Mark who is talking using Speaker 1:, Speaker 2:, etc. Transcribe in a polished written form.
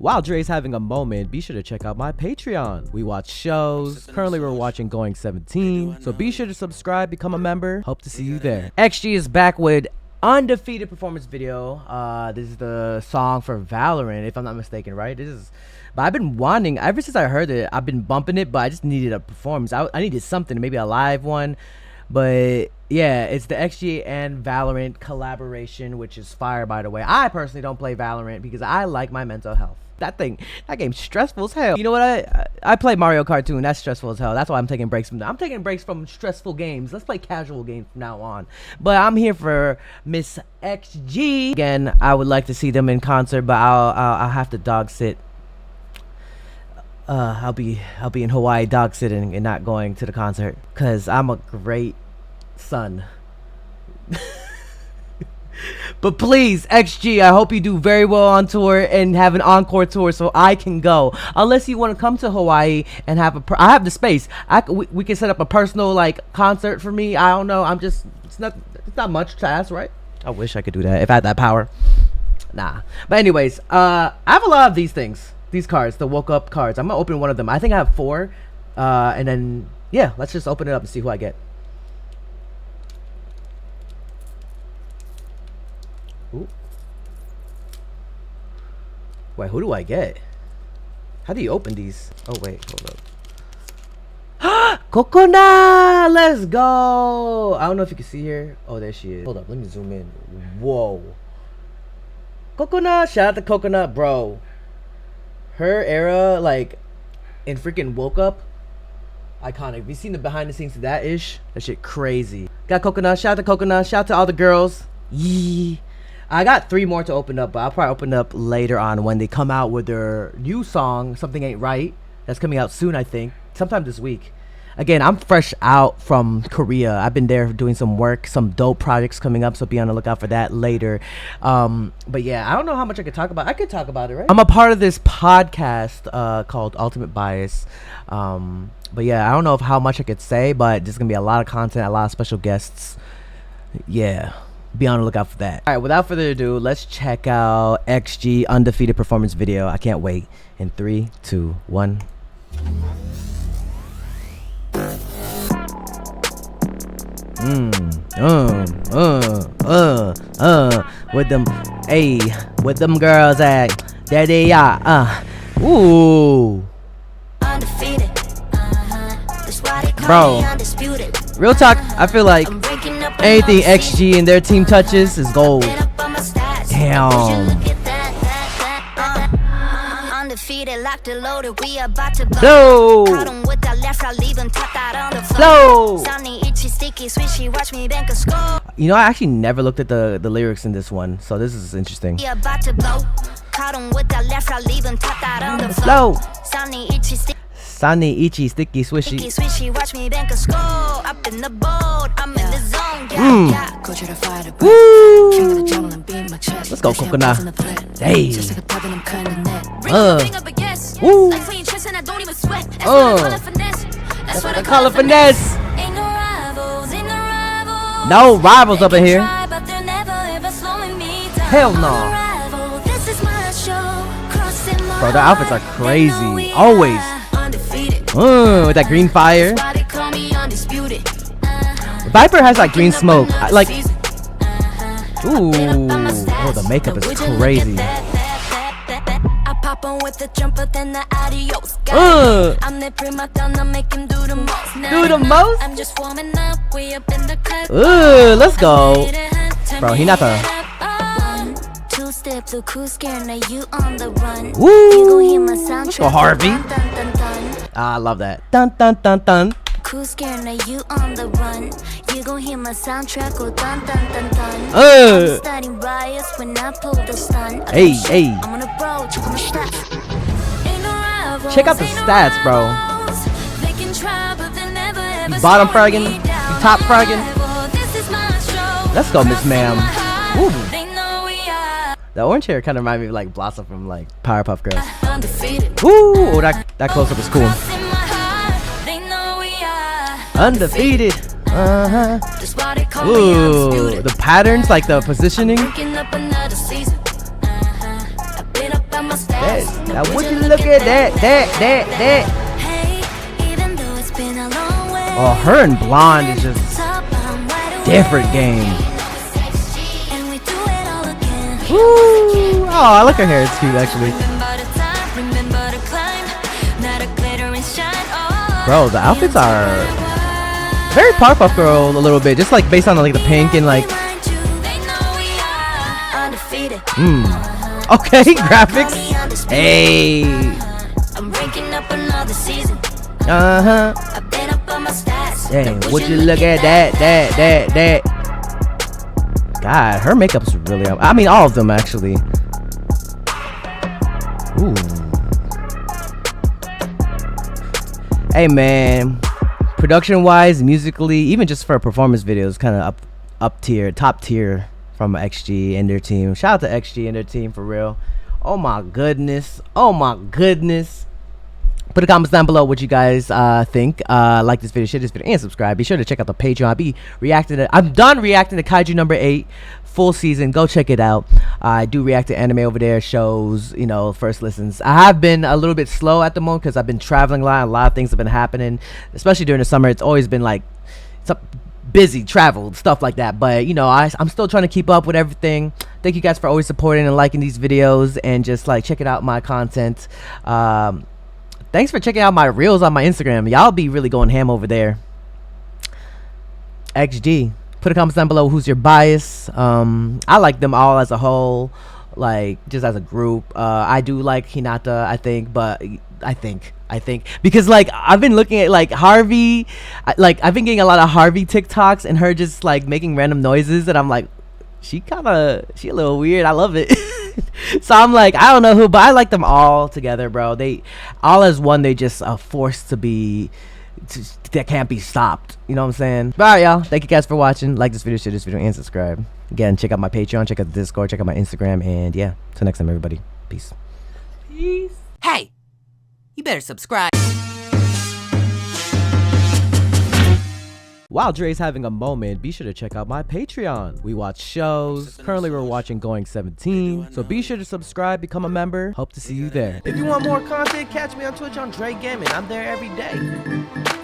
Speaker 1: While Dre's having a moment, be sure to check out my Patreon. We watch shows. Currently, we're watching Going 17. So be sure to subscribe, become a member. Hope to see you there. XG is back with Undefeated performance video. This is the song for Valorant, if I'm not mistaken, right? But I've been wanting, ever since I heard it, I've been bumping it, but I just needed a performance. I needed something, maybe a live one. But yeah, it's the XG and Valorant collaboration, which is fire, by the way. I personally don't play Valorant because I like my mental health. That game's stressful as hell. You know what? I play Mario Kart 2, and that's stressful as hell. That's why I'm taking breaks from that. I'm taking breaks from stressful games. Let's play casual games from now on. But I'm here for Miss XG. Again, I would like to see them in concert, but I'll have to dog sit. I'll be in Hawaii dog sitting and not going to the concert because I'm a great son. But please, XG, I hope you do very well on tour and have an encore tour so I can go. Unless you want to come to Hawaii and have I have the space. We can set up a personal concert for me. I don't know. It's not much to ask, right? I wish I could do that if I had that power. Nah. But anyways, I have a lot of these things. These cards, the woke up cards. I'm gonna open one of them. I think I have 4. And then yeah, let's just open it up and see who I get. Ooh. Wait, who do I get? How do you open these? Oh wait, hold up. Coconut! Let's go! I don't know if you can see here. Oh, there she is. Hold up, let me zoom in. Whoa. Coconut! Shout out to Coconut, bro. Her era, in freaking woke up. Iconic. Have you seen the behind the scenes to that ish? That shit crazy. Got Coconut. Shout out to Coconut. Shout out to all the girls. Yee. I got 3 more to open up, but I'll probably open up later on when they come out with their new song, Something Ain't Right. That's coming out soon, I think. Sometime this week. Again, I'm fresh out from Korea. I've been there doing some work, some dope projects coming up, so be on the lookout for that later. But yeah, I don't know how much I could talk about. I could talk about it, right? I'm a part of this podcast called Ultimate Bias. But yeah, I don't know how much I could say, but there's going to be a lot of content, a lot of special guests. Yeah. Be on the lookout for that. All right, without further ado, let's check out XG Undefeated performance video. I can't wait. In 3, 2, 1. With them girls at there they are. Ooh. Undefeated. Bro, real talk, I feel like anything XG and their team touches is gold. Damn. No. Flow. You know, I actually never looked at the lyrics in this one, so this is interesting. Flow. Sunny, itchy, sticky, swishy. Watch me bank a score up in the boat. I'm in the zone. Woo. Let's go, Coconut. Hey. Woo. That's what I call a finesse. No rivals up in here. Hell no. Bro, the outfits are crazy. Always. With that green fire. Viper has green smoke. Ooh. Oh, the makeup is crazy. Do the most? Let's go. Bro, he not the. Woo! Let's go, Harvey. I love that. Dun dun dun dun. You on the run. You gon' hear my soundtrack go dun dun dun dun. I'm starting riots when I pull the stun. Hey. I'm on a bro, check out my stats. Check out the stats, bro. You bottom fragging, you top fragging. Let's go, Miss Ma'am. Ooh. The orange hair kind of reminds me of Blossom from Powerpuff Girls. Ooh, that close up is cool. Undefeated. Ooh, the patterns, the positioning. Now would you look at that. Oh, her and Blonde is just different game. Woo! Oh, I like her hair. It's cute, actually. Bro, the outfits are very Powerpuff Girl a little bit, just like based on like the pink and like. Okay, graphics. Hey. Dang, would you look at that. God, her makeup's really up. I mean, all of them actually. Ooh. Hey man, production wise, musically, even just for performance videos, kind of top tier from XG and their team. Shout out to XG and their team for real. Oh my goodness. Put the comments down below what you guys think. Like this video, share this video, and subscribe. Be sure to check out the Patreon. I'm done reacting to Kaiju number 8 full season. Go check it out. I do react to anime over there, shows, you know, first listens. I have been a little bit slow at the moment because I've been traveling a lot of things have been happening, especially during the summer. It's always been like busy travel stuff like that, but you know, I'm still trying to keep up with everything. Thank you guys for always supporting and liking these videos and just like checking out my content. Thanks for checking out my reels on my Instagram. Y'all be really going ham over there. XG, put a comment down below who's your bias. I like them all as a whole, like just as a group. I do like Hinata, I think, but I think because like I've been looking at like Harvey, like I've been getting a lot of Harvey TikToks and her just like making random noises, and I'm like, she a little weird. I love it. So I'm like, I don't know who, but I like them all together, bro. They all as one. They just a force to be that can't be stopped. You know what I'm saying? But all right, y'all. Thank you guys for watching. Like this video, share this video, and subscribe. Again, check out my Patreon, check out the Discord, check out my Instagram, and yeah. Till next time, everybody. Peace.
Speaker 2: Hey, you better subscribe.
Speaker 1: While Dre's having a moment, be sure to check out my Patreon. We watch shows. Currently, we're watching Going 17. So be sure to subscribe, become a member. Hope to see you there. If you want more content, catch me on Twitch on JREAMERS. I'm there every day.